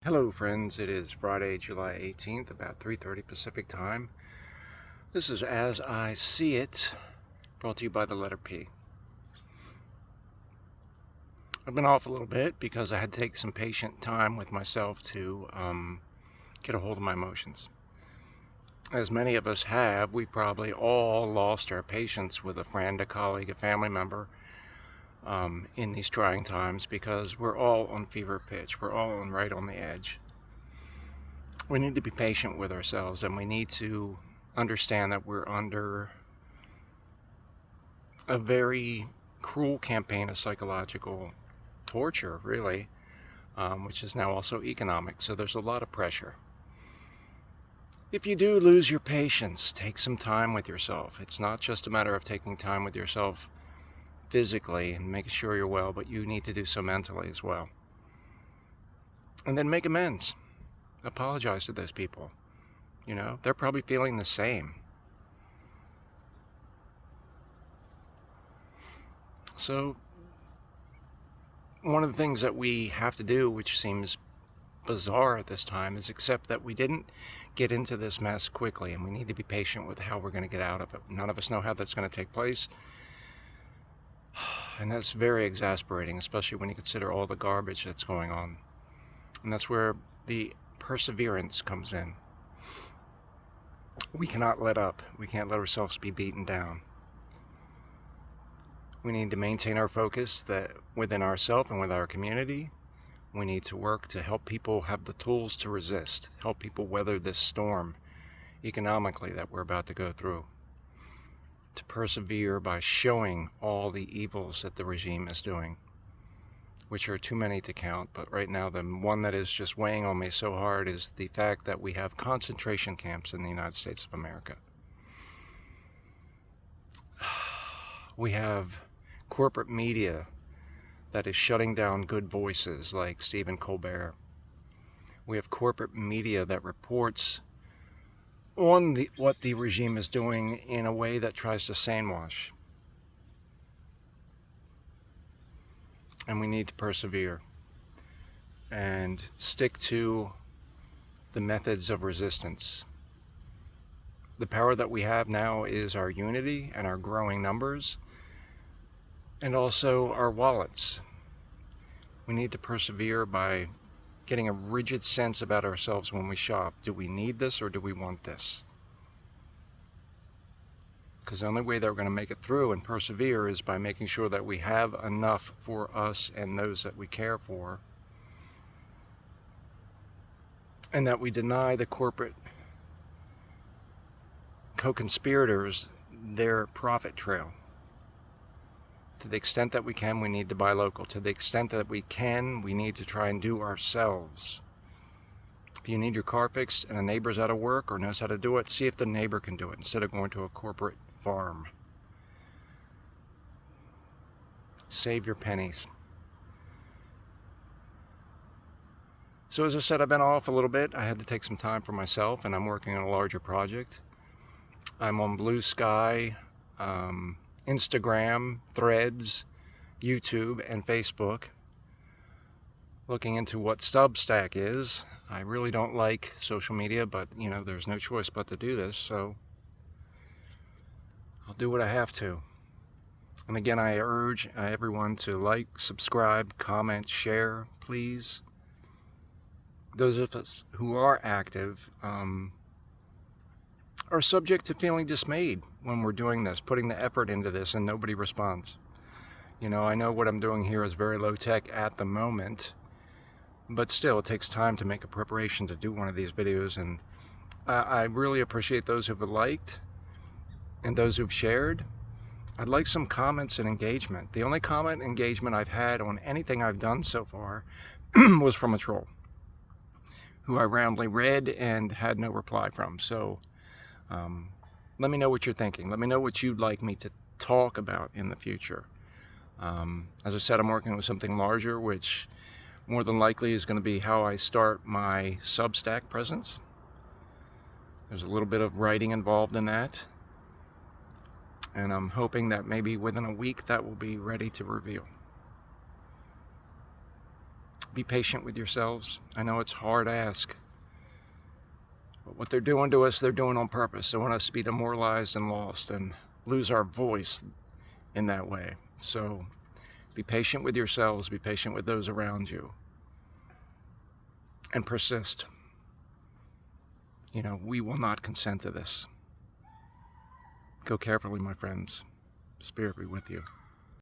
Hello friends, it is Friday, July 18th, about 3:30 Pacific time. This is As I See It, brought to you by the letter P. I've been off a little bit because I had to take some patient time with myself to get a hold of my emotions. As many of us have, we probably all lost our patience with a friend, a colleague, a family member in these trying times because we're all on fever pitch. We're all right on the edge. We need to be patient with ourselves, and we need to understand that we're under a very cruel campaign of psychological torture, really, which is now also economic. So there's a lot of pressure. If you do lose your patience, take some time with yourself. It's not just a matter of taking time with yourself physically and making sure you're well, but you need to do so mentally as well. And then make amends. Apologize to those people. You know, they're probably feeling the same. So one of the things that we have to do, which seems bizarre at this time, is accept that we didn't get into this mess quickly, and we need to be patient with how we're going to get out of it. None of us know how that's going to take place, and that's very exasperating, especially when you consider all the garbage that's going on. And that's where the perseverance comes in. We cannot let up. We can't let ourselves be beaten down. We need to maintain our focus that within ourselves and with our community. We need to work to help people have the tools to resist, help people weather this storm economically that we're about to go through, to persevere by showing all the evils that the regime is doing, which are too many to count. But right now, the one that is just weighing on me so hard is the fact that we have concentration camps in the United States of America. We have corporate media that is shutting down good voices like Stephen Colbert. We have corporate media that reports on what the regime is doing in a way that tries to sandwash. And we need to persevere and stick to the methods of resistance. The power that we have now is our unity and our growing numbers, and also our wallets. We need to persevere by getting a rigid sense about ourselves when we shop. Do we need this or do we want this? Because the only way that we're going to make it through and persevere is by making sure that we have enough for us and those that we care for, and that we deny the corporate co-conspirators their profit trail. To the extent that we can, we need to buy local. To the extent that we can, we need to try and do ourselves. If you need your car fixed and a neighbor's out of work or knows how to do it, see if the neighbor can do it instead of going to a corporate farm. Save your pennies. So as I said, I've been off a little bit. I had to take some time for myself, and I'm working on a larger project. I'm on Blue Sky, Instagram, Threads, YouTube, and Facebook, looking into what Substack is. I really don't like social media, but you know, there's no choice but to do this, so I'll do what I have to. And again, I urge everyone to like, subscribe, comment, share, please. Those of us who are active are subject to feeling dismayed when we're doing this, putting the effort into this, and nobody responds. You know, I know what I'm doing here is very low tech at the moment, but still, it takes time to make a preparation to do one of these videos, and I really appreciate those who've liked and those who've shared. I'd like some comments and engagement. The only comment engagement I've had on anything I've done so far was from a troll, who I roundly read and had no reply from. So let me know what you're thinking. Let me know what you'd like me to talk about in the future. As I said, I'm working with something larger, which more than likely is going to be how I start my Substack presence. There's a little bit of writing involved in that, and I'm hoping that maybe within a week that will be ready to reveal. Be patient with yourselves. I know it's hard to ask. But what they're doing to us, they're doing on purpose. They want us to be demoralized and lost and lose our voice in that way. So be patient with yourselves. Be patient with those around you. And persist. You know, we will not consent to this. Go carefully, my friends. Spirit be with you.